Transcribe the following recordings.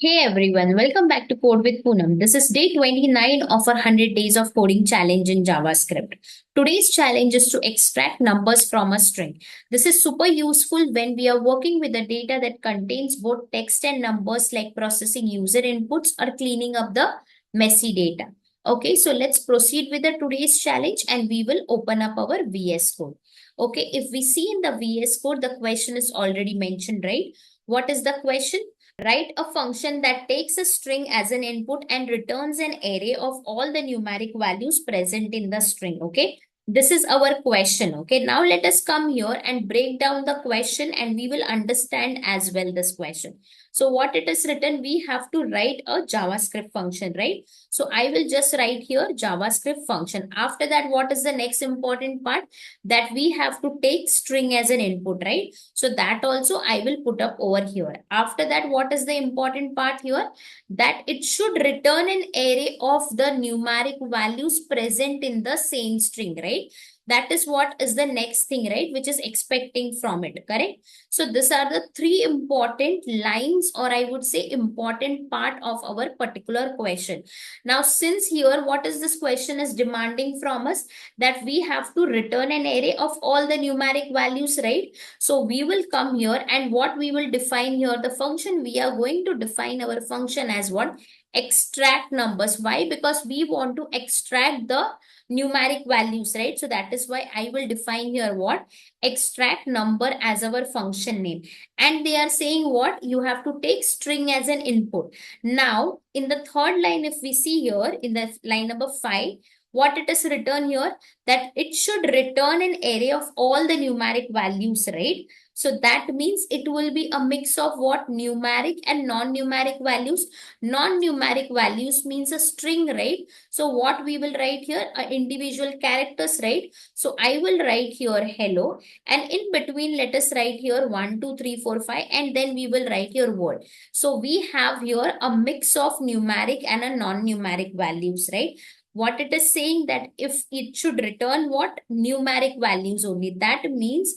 Hey everyone, welcome back to Code with Poonam. This is day 29 of our 100 days of coding challenge in JavaScript. Today's challenge is to extract numbers from a string. This is super useful when we are working with the data that contains both text and numbers, like processing user inputs or cleaning up the messy data. Okay, so let's proceed with the today's challenge and we will open up our VS Code. Okay, if we see in the VS Code, the question is already mentioned, right? What is the question? Write a function that takes a string as an input and returns an array of all the numeric values present in the string. Okay. This is our question. Okay. Now let us come here and break down the question and we will understand as well this question. So what it is written, we have to write a JavaScript function, right? So I will just write here JavaScript function. After that, what is the next important part? That we have to take string as an input, right? So that also I will put up over here. After that, what is the important part here? That it should return an array of the numeric values present in the same string, right? That is what is the next thing, right? Which is expecting from it, correct? So these are the three important lines, or I would say important part of our particular question. Now, since here, what is this question is demanding from us? That we have to return an array of all the numeric values, right? So we will come here and what we will define here, the function we are going to define our function as what? Extract numbers. Why? Because we want to extract the numeric values, right? So that is why I will define here what? Extract number as our function name. And they are saying what? You have to take string as an input. Now, in the third line, if we see here in the line number 5, what it is written here? That it should return an array of all the numeric values, right? So that means it will be a mix of what? Numeric and non-numeric values. Non-numeric values means a string, right? So what we will write here? Individual characters, right? So I will write here hello, and in between let us write here 1, 2, 3, 4, 5, and then we will write your word. So we have here a mix of numeric and a non-numeric values, right? What it is saying, that if it should return what? Numeric values only. That means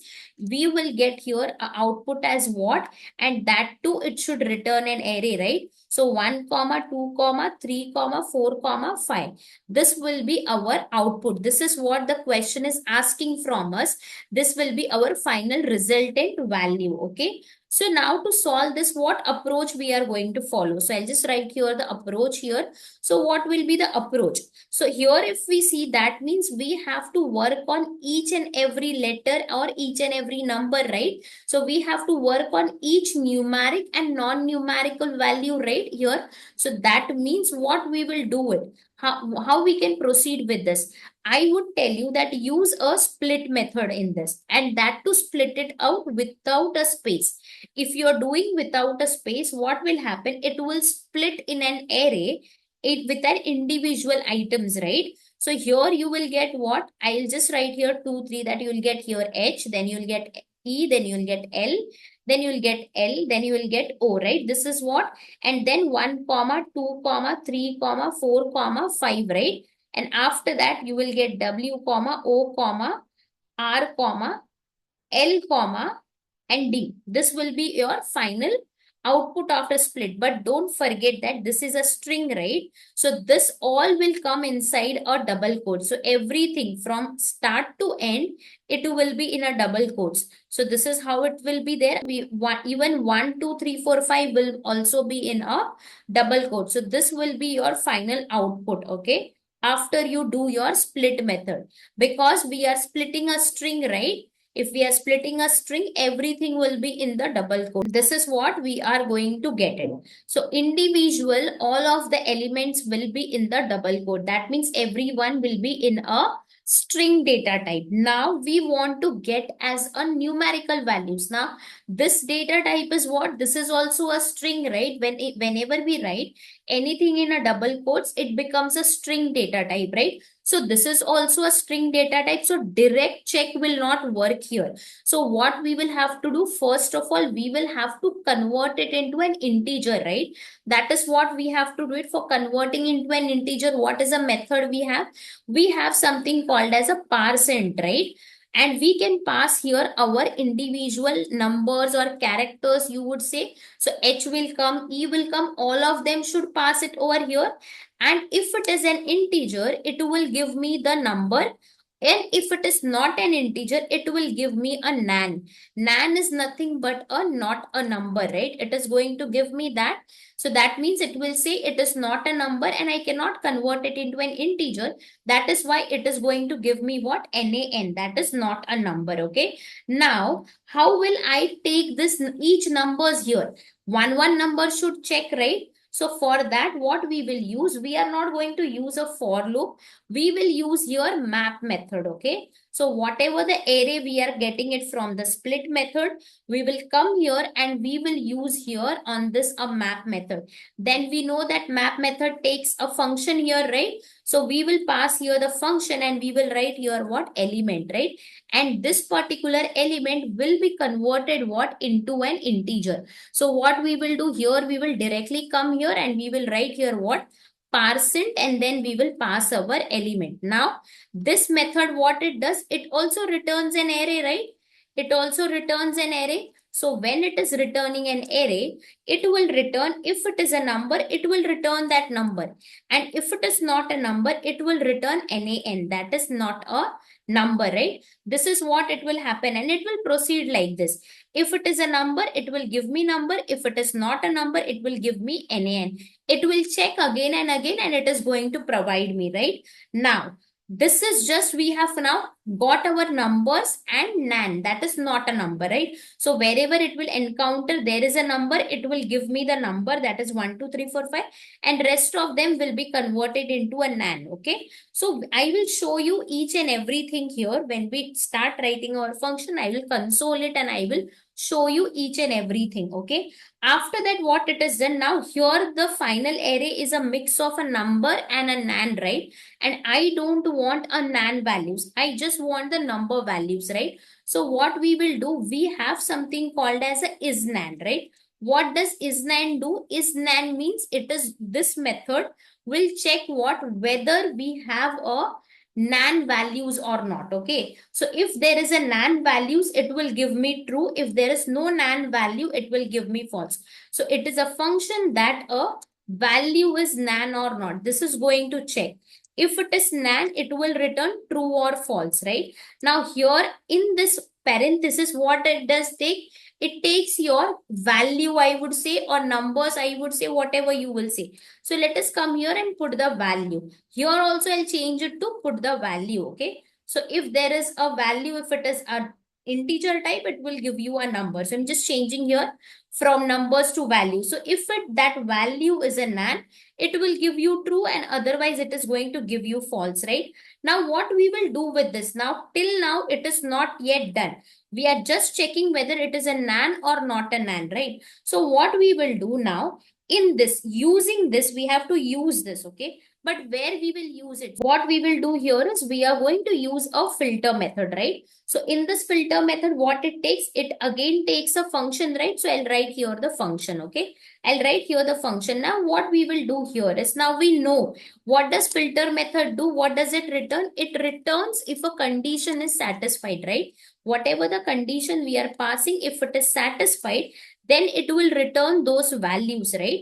we will get here a output as what? And that too, it should return an array, right? So 1 comma 2 comma 3 comma 4 comma 5. This will be our output. This is what the question is asking from us. This will be our final resultant value. Okay. So now to solve this, what approach we are going to follow? So I'll just write here the approach here. So what will be the approach? So here if we see, that means we have to work on each and every letter or each and every number, right? So we have to work on each numeric and non-numerical value right here. So that means what we will do it. How we can proceed with this? I would tell you that use a split method in this, and that to split it out without a space. If you're doing without a space, what will happen? It will split in an array it with an individual items, right? So here you will get what? I'll just write here 2, 3, that you will get here H, then you'll get E, then you'll get L, then you'll get L, then you will get O, right? This is what? And then 1 comma 2 comma 3 comma 4 comma 5, right? And after that you will get W comma O comma R comma L comma and D. This will be your final output after split. But don't forget that this is a string, right? So this all will come inside a double quote. So everything from start to end, it will be in a double quotes. So this is how it will be there. Even 1, 2, 3, 4, 5 will also be in a double quote. So this will be your final output, okay? After you do your split method. Because we are splitting a string, right? If we are splitting a string, everything will be in the double quote. This is what we are going to get it. So individual, all of the elements will be in the double quote. That means everyone will be in a string data type. Now we want to get as a numerical values. Now this data type is what? This is also a string, right? Whenever we write anything in a double quotes, it becomes a string data type, right? So this is also a string data type. So direct check will not work here. So what we will have to do, first of all, we will have to convert it into an integer, right? That is what we have to do it. For converting into an integer, what is a method we have? We have something called as a parseInt, right? And we can pass here our individual numbers or characters, you would say. So H will come, E will come, all of them should pass it over here. And if it is an integer, it will give me the number. And if it is not an integer, it will give me a NaN. NaN is nothing but a not a number, right? It is going to give me that. So that means it will say it is not a number and I cannot convert it into an integer. That is why it is going to give me what? NaN. That is not a number. Okay. Now, how will I take this each numbers here? One number should check, right? So for that, what we will use, we are not going to use a for loop. We will use here map method. Okay. So whatever the array we are getting it from the split method, we will come here and we will use here on this a map method. Then we know that map method takes a function here, right? So we will pass here the function and we will write here what? Element, right? And this particular element will be converted what? Into an integer. So what we will do here, we will directly come here and we will write here what? parseInt, and then we will pass our element. Now, this method, what it does, it also returns an array, right? It also returns an array. So when it is returning an array, it will return, if it is a number, it will return that number. And if it is not a number, it will return NaN. That is not a number, right? This is what it will happen, and it will proceed like this. If it is a number, it will give me number. If it is not a number, it will give me NaN. It will check again and again, and it is going to provide me, right? Now, this is just, we have now got our numbers and NaN. That is not a number, right? So wherever it will encounter, there is a number, it will give me the number, that is 1, 2, 3, 4, 5, and rest of them will be converted into a NaN. Okay. So I will show you each and everything here. When we start writing our function, I will console it and I will show you each and everything. Okay. After that, what it is done now, here the final array is a mix of a number and a NaN, right? And I don't want a NaN values. I just want the number values, right? So what we will do, we have something called as a isNaN, right? What does isNaN do? IsNaN means it is this method will check what? Whether we have a NaN values or not. Okay. So if there is a NaN values, it will give me true. If there is no NaN value, it will give me false. So it is a function that a value is NaN or not. This is going to check. If it is NaN, it will return true or false, right? Now here in this parenthesis, what it does take? It takes your value, I would say, or numbers, I would say, whatever you will say. So let us come here and put the value. Here also I'll change it to put the value, okay? So if there is a value, if it is an integer type, it will give you a number. So I'm just changing here from numbers to value. So if that value is a NaN, it will give you true, and otherwise it is going to give you false, right? Now what we will do with this? Now till now it is not yet done. We are just checking whether it is a NaN or not a NaN, right? So what we will do now, in this, using this, we have to use this, okay? But where we will use it? What we will do here is we are going to use a filter method, right? So in this filter method, what it takes, it again takes a function, right? So I'll write here the function, okay? I'll write here the function. Now what we will do here is, now we know what does filter method do? What does it return? It returns if a condition is satisfied, right? Whatever the condition we are passing, if it is satisfied, then it will return those values, right?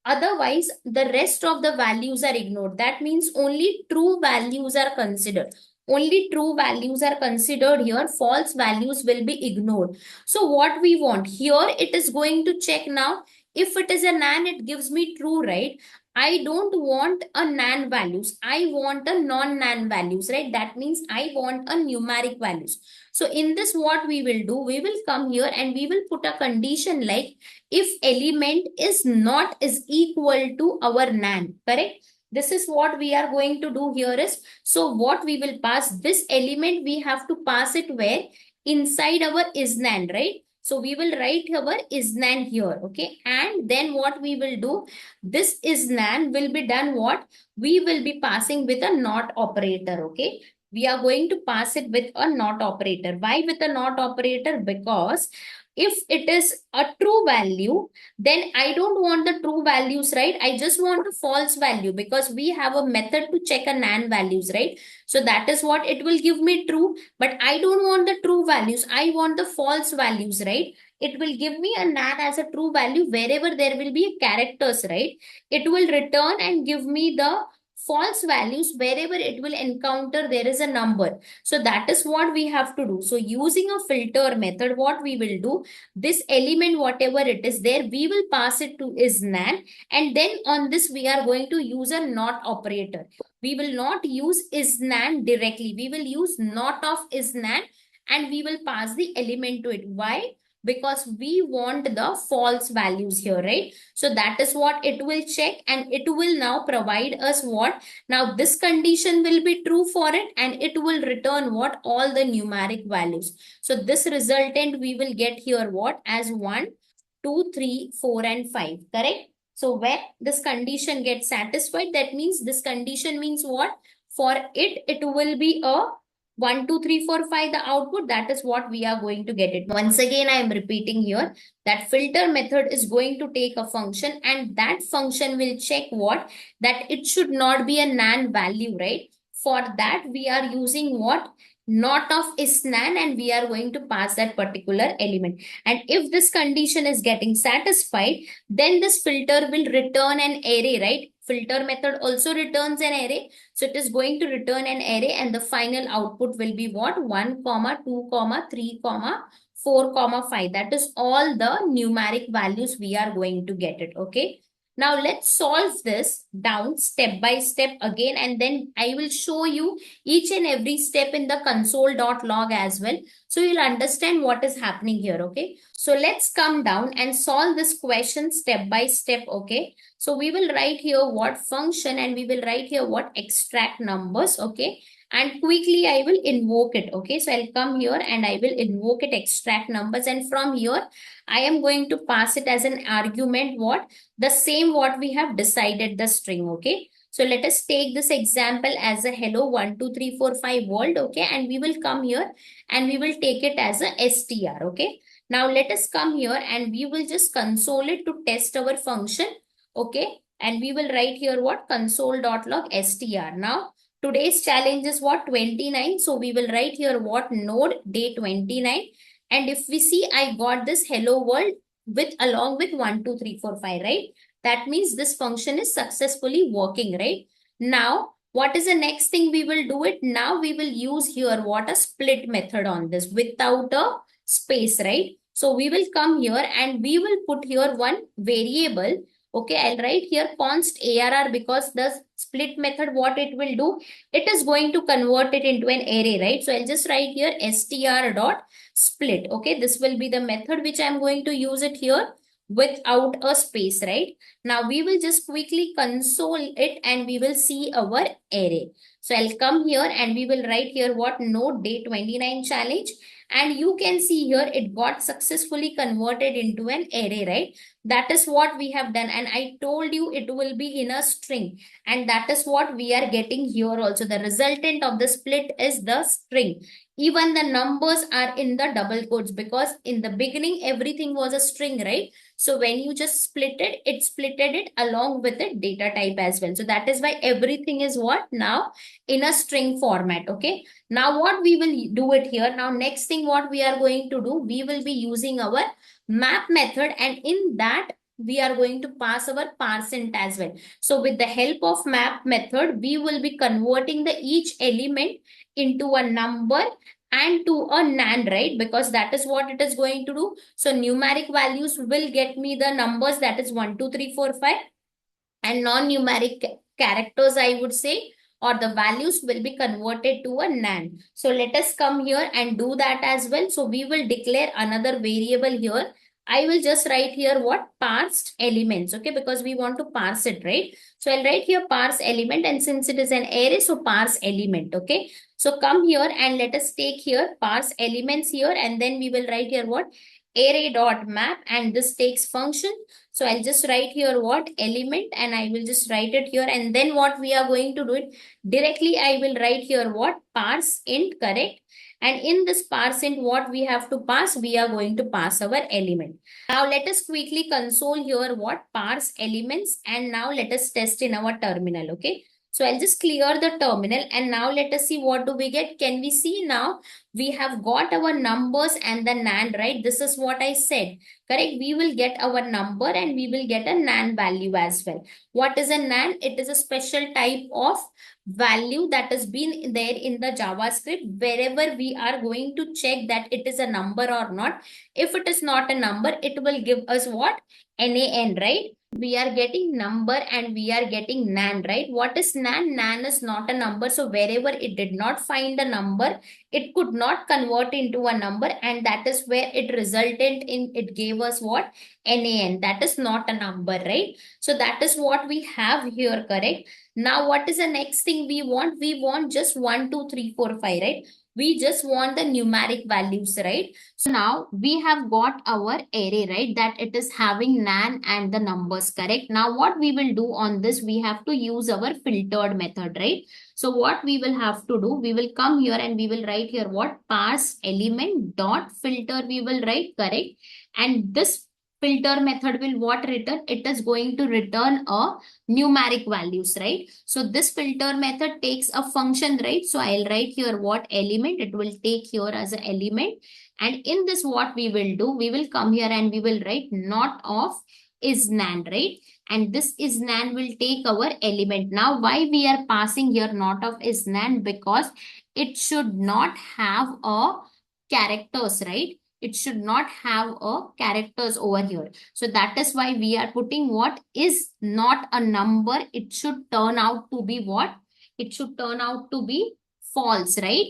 Otherwise, the rest of the values are ignored. That means only true values are considered. Only true values are considered here. False values will be ignored. So what we want here, it is going to check now. If it is a NaN, it gives me true, right? I don't want a NaN values. I want a non-NaN values, right? That means I want a numeric values. So in this, what we will do, we will come here and we will put a condition like if element is not is equal to our NaN, correct? This is what we are going to do here is, so what we will pass, this element, we have to pass it where? Inside our isNaN, right? So we will write our isNaN here, okay? And then what we will do, this isNaN will be done what? We will be passing with a not operator, okay? We are going to pass it with a not operator. Why with a not operator? Because if it is a true value, then I don't want the true values, right? I just want a false value because we have a method to check a NaN values, right? So that is what it will give me true, but I don't want the true values. I want the false values, right? It will give me a NaN as a true value wherever there will be characters, right? It will return and give me the false values wherever it will encounter there is a number. So that is what we have to do. So using a filter method, what we will do, this element, whatever it is there, we will pass it to is NaN, and then on this we are going to use a not operator. We will not use is NaN directly. We will use not of is NaN, and we will pass the element to it. Why? Because we want the false values here, right? So that is what it will check, and it will now provide us what? Now this condition will be true for it, and it will return what? All the numeric values. So this resultant we will get here what? As 1, 2, 3, 4, and 5, correct? So when this condition gets satisfied, that means this condition means what? For it, it will be a 1, 2, 3, 4, 5, the output. That is what we are going to get it. Once again, I am repeating here that filter method is going to take a function, and that function will check what? That it should not be a NaN value, right? For that, we are using what? Not of is NaN, and we are going to pass that particular element. And if this condition is getting satisfied, then this filter will return an array, right? Filter method also returns an array. So it is going to return an array, and the final output will be what? 1, 2, 3, 4, 5. That is all the numeric values we are going to get it. Okay. Now let's solve this down step by step again, and then I will show you each and every step in the console.log as well. So you'll understand what is happening here. Okay. So let's come down and solve this question step by step. Okay. So we will write here what function, and we will write here what extract numbers. Okay. And quickly I will invoke it. Okay. So I'll come here and I will invoke it extract numbers. And from here, I am going to pass it as an argument what? The same what we have decided the string. Okay. So let us take this example as a hello 1, 2, 3, 4, 5 world. Okay. And we will come here and we will take it as a str. Okay. Now let us come here and we will just console it to test our function. Okay. And we will write here what? Console.log str. Now today's challenge is what? 29. So we will write here what? Node day 29. And if we see, I got this hello world with along with 1, 2, 3, 4, 5, right? That means this function is successfully working, right? Now, what is the next thing we will do it? Now we will use here what? A split method on this without a space, right? So we will come here and we will put here one variable. Okay, I'll write here const arr because the split method, what it will do, it is going to convert it into an array, right? So I'll just write here str dot split. Okay, this will be the method which I'm going to use it here without a space, right? Now we will just quickly console it and we will see our array. So I'll come here and we will write here what? Node day 29 challenge. And you can see here it got successfully converted into an array, right? That is what we have done. And I told you it will be in a string. And that is what we are getting here also. The resultant of the split is the string. Even the numbers are in the double quotes because in the beginning, everything was a string, right? So when you just split it, it splitted it along with the data type as well. So that is why everything is what? Now in a string format. Okay. Now what we will do it here. Now next thing what we are going to do, we will be using our map method, and in that we are going to pass our parseInt as well. So with the help of map method, we will be converting the each element into a number and to a NaN, right? Because that is what it is going to do. So numeric values will get me the numbers, that is 1, 2, 3, 4, 5, and non-numeric characters, I would say, or the values will be converted to a NaN. So let us come here and do that as well. So we will declare another variable here. I will just write here what? Parsed elements, okay? Because we want to parse it, right? So I'll write here parse element, and since it is an array, so parse element, okay? So come here and let us take here parse elements here, and then we will write here what? Array dot map, and this takes function. So I'll just write here what element, and I will just write it here. And then what we are going to do it directly, I will write here what parse int, correct? And in this parse int, what we have to pass, we are going to pass our element. Now let us quickly console here what parse elements, and now let us test in our terminal. Okay. So I'll just clear the terminal, and now let us see what do we get. Can we see now we have got our numbers and the NaN, right? This is what I said, correct? We will get our number and we will get a NaN value as well. What is a NaN? It is a special type of value that has been there in the JavaScript. Wherever we are going to check that it is a number or not. If it is not a number, it will give us what? NaN, right? We are getting number and we are getting NaN, right? What is NaN? NaN is not a number. So wherever it did not find a number, it could not convert into a number, and that is where it resulted in, it gave us what? NaN. That is not a number, right? So that is what we have here, correct? Now what is the next thing we want? We want just 1, 2, 3, 4, 5, right? We just want the numeric values, right? So now we have got our array, right? That it is having NaN and the numbers, correct? Now what we will do on this, we have to use our filtered method, right? So what we will have to do, we will come here and we will write here what? Parse element dot filter we will write, correct? And this filter method will what return? It is going to return a numeric values, right? So this filter method takes a function, right? So I'll write here what element, it will take here as an element. And in this what we will do, we will come here and we will write not of is NaN, right? And this is NaN will take our element. Now why we are passing here not of is NaN? Because it should not have a characters, right? It should not have a characters over here. So that is why we are putting what is not a number. It should turn out to be what? It should turn out to be false, right?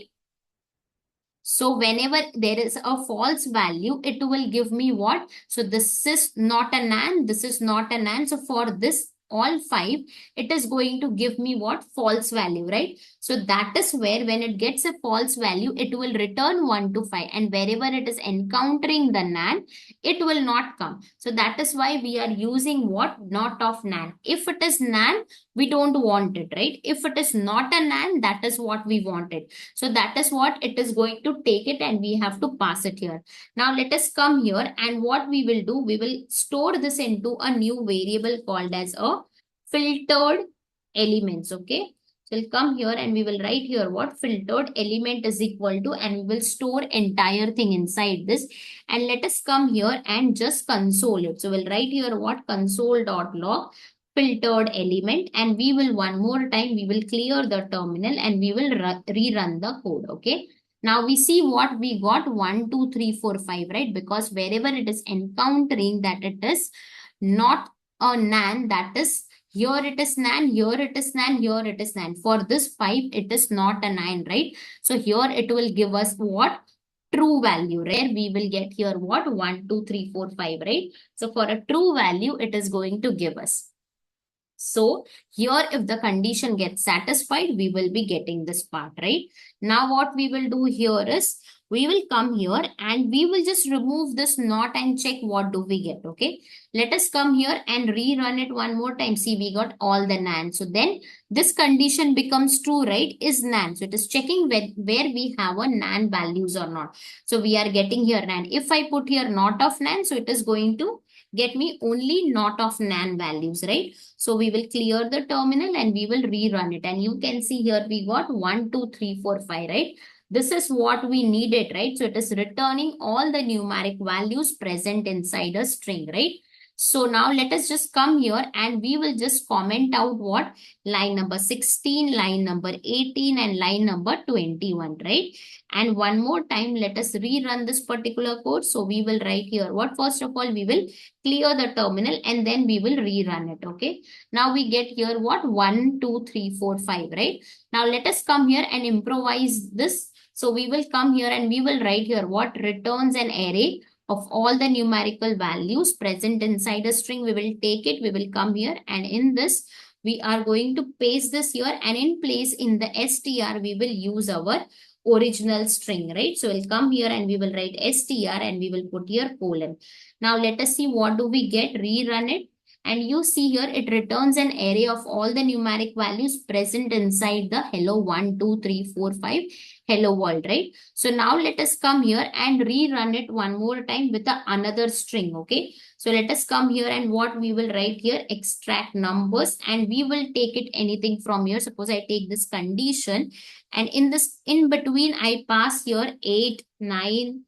So whenever there is a false value, it will give me what? So this is not a NaN, this is not a NaN. So for this all 5, it is going to give me what? False value, right? So that is where when it gets a false value, it will return 1 to 5. And wherever it is encountering the NaN, it will not come. So that is why we are using what? Not of NaN. If it is NaN, we don't want it, right? If it is not a NaN, that is what we wanted. So that is what it is going to take it, and we have to pass it here. Now let us come here, and what we will do, we will store this into a new variable called as a filtered elements. Okay. So we'll come here and we will write here what? Filtered element is equal to, and we will store entire thing inside this. And let us come here and just console it. So we'll write here what? Console.log filtered element, and we will one more time, we will clear the terminal and we will rerun the code. Okay. Now we see what we got 1, 2, 3, 4, 5, right? Because wherever it is encountering that it is not a NaN, that is here it is NaN, here it is NaN, here it is NaN. For this 5, it is not a NaN, right? So here it will give us what? True value, right? We will get here what? 1, 2, 3, 4, 5, right? So for a true value, it is going to give us. So here if the condition gets satisfied, we will be getting this part, right? Now what we will do here is, we will come here and we will just remove this not and check what do we get, okay? Let us come here and rerun it one more time. See, we got all the NaN. So then this condition becomes true, right? Is NaN. So it is checking where we have a NaN values or not. So we are getting here NaN. If I put here not of NaN, so it is going to get me only not of NaN values, right? So we will clear the terminal and we will rerun it. And you can see here we got 1, 2, 3, 4, 5, right? This is what we needed, right? So it is returning all the numeric values present inside a string, right? So now let us just come here and we will just comment out what? Line number 16, line number 18 and line number 21, right? And one more time, let us rerun this particular code. So we will write here what? First of all, we will clear the terminal and then we will rerun it, okay? Now we get here what? 1, 2, 3, 4, 5, right? Now let us come here and improvise this. So we will come here and we will write here what? Returns an array of all the numerical values present inside a string. We will take it, we will come here and in this, we are going to paste this here, and in place in the str, we will use our original string, right? So we'll come here and we will write str and we will put here colon. Now let us see what do we get. Rerun it. And you see here it returns an array of all the numeric values present inside the hello 1, 2, 3, 4, 5 hello world, right? So now let us come here and rerun it one more time with another string, okay? So let us come here and what we will write here, extract numbers, and we will take it anything from here. Suppose I take this condition and in this in between I pass here 8, 9,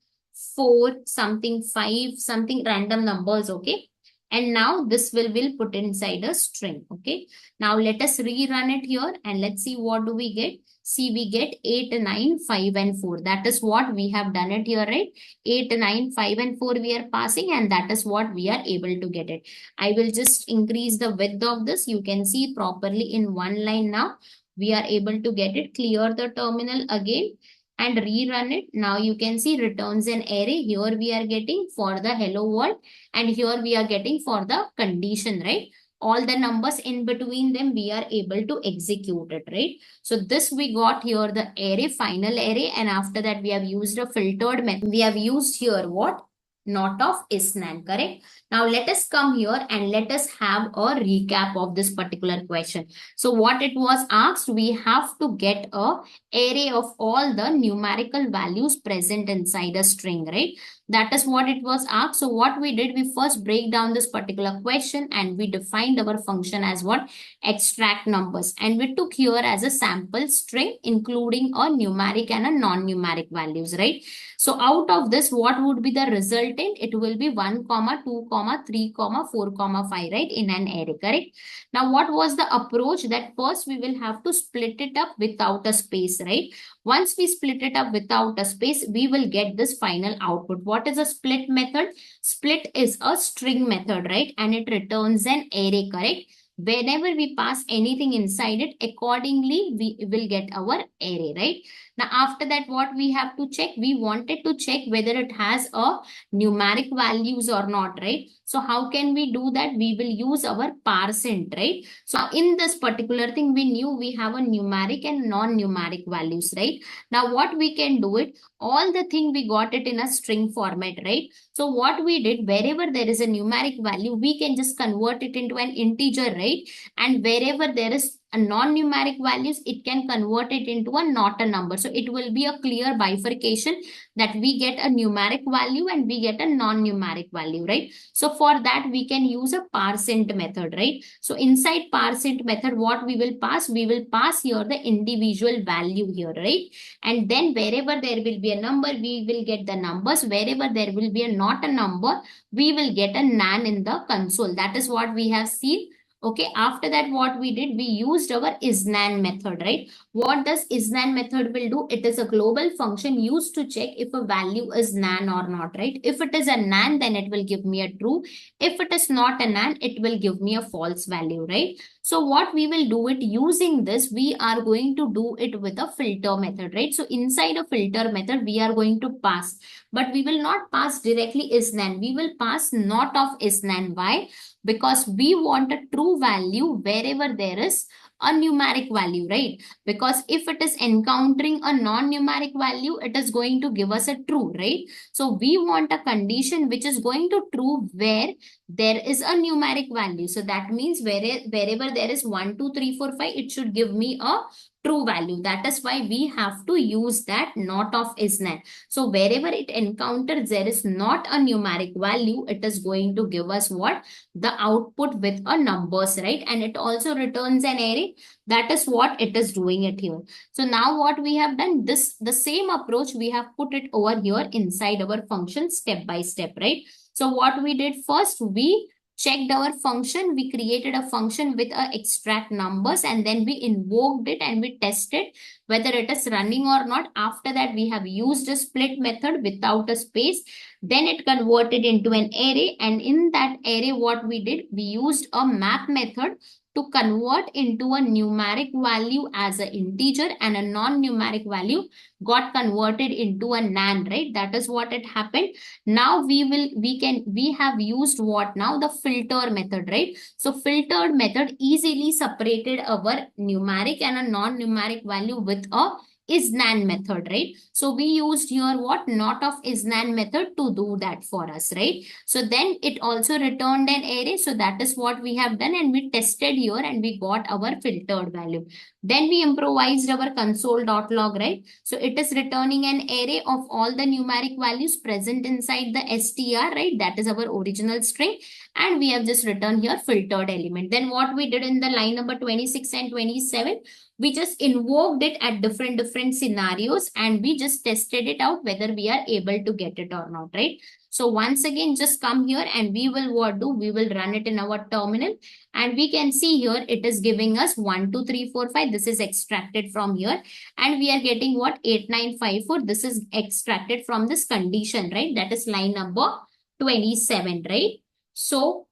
4, something 5, something random numbers, okay? And now this will put inside a string, okay? Now let us rerun it here and let's see what do we get. See, we get 8, 9, 5 and 4. That is what we have done it here, right? 8, 9, 5 and 4 we are passing and that is what we are able to get it. I will just increase the width of this. You can see properly in one line now. We are able to get it. Clear the terminal again and rerun it. Now you can see returns an array. Here we are getting for the hello world and here we are getting for the condition, right? All the numbers in between them, we are able to execute it, right? So this we got here the array, final array, and after that we have used a filtered method. We have used here what? Not of is NaN, correct? Now let us come here and let us have a recap of this particular question. So what it was asked, we have to get a array of all the numerical values present inside a string, right? That is what it was asked. So what we did, we first break down this particular question and we defined our function as what? Extract numbers. And we took here as a sample string, including a numeric and a non-numeric values, right? So out of this, what would be the resultant? It will be 1, 2, 3, 4, 5, right? In an array, correct? Now, what was the approach? That first we will have to split it up without a space, right? Once we split it up without a space, we will get this final output. What is a split method? Split is a string method, right? And it returns an array, correct? Whenever we pass anything inside it, accordingly, we will get our array, right? Now, after that, what we have to check? We wanted to check whether it has a numeric values or not, right? So how can we do that? We will use our parseInt, right? So in this particular thing, we knew we have a numeric and non-numeric values, right? Now what we can do it, all the thing we got it in a string format, right? So what we did, wherever there is a numeric value, we can just convert it into an integer, right? And wherever there is a non-numeric values, it can convert it into a not a number. So it will be a clear bifurcation that we get a numeric value and we get a non-numeric value, right? So for that, we can use a parseInt method, right? So inside parseInt method, what we will pass? We will pass here the individual value here, right? And then wherever there will be a number, we will get the numbers. Wherever there will be a not a number, we will get a NaN in the console. That is what we have seen. Okay, after that, what we did, we used our isNaN method, right? What does isNaN method will do? It is a global function used to check if a value is NaN or not, right? If it is a NaN, then it will give me a true. If it is not a NaN, it will give me a false value, right? So what we will do it using this, we are going to do it with a filter method, right? So inside a filter method, we are going to pass, but we will not pass directly isNaN. We will pass not of isNaN. Why? Because we want a true value wherever there is a numeric value, right? Because if it is encountering a non-numeric value, it is going to give us a true, right? So we want a condition which is going to true where there is a numeric value. So that means wherever there is 1, 2, 3, 4, 5, it should give me a true value. That is why we have to use that not of isNaN. So wherever it encounters there is not a numeric value, it is going to give us what? The output with a numbers, right? And it also returns an array. That is what it is doing it here. So now what we have done, the same approach we have put it over here inside our function step by step, right? So what we did first, we checked our function, we created a function with a extract numbers and then we invoked it and we tested whether it is running or not. After that, we have used a split method without a space. Then it converted into an array, and in that array, what we did, we used a map method to convert into a numeric value as an integer and a non-numeric value got converted into a NaN, right? That is what it happened. Now we have used what now? The filter method, right? So filtered method easily separated our numeric and a non-numeric value with a isNaN method, right? So we used here what? Not of isNaN method to do that for us, right? So then it also returned an array. So that is what we have done, and we tested here and we got our filtered value. Then we improvised our console.log, right? So it is returning an array of all the numeric values present inside the str, right? That is our original string. And we have just written here filtered element. Then what we did in the line number 26 and 27, we just invoked it at different scenarios and we just tested it out whether we are able to get it or not, right? So once again, just come here and we will what do? We will run it in our terminal and we can see here it is giving us 1, 2, 3, 4, 5. This is extracted from here and we are getting what? 8954. This is extracted from this condition, right? That is line number 27, right? So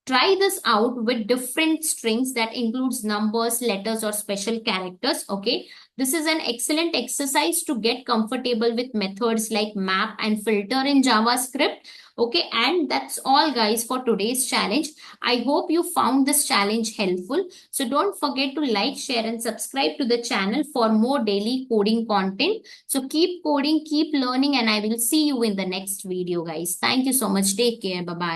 try this out with different strings that includes numbers, letters, or special characters. Okay. This is an excellent exercise to get comfortable with methods like map and filter in JavaScript. Okay. And that's all guys for today's challenge. I hope you found this challenge helpful. So don't forget to like, share, and subscribe to the channel for more daily coding content. So keep coding, keep learning, and I will see you in the next video, guys. Thank you so much. Take care. Bye-bye.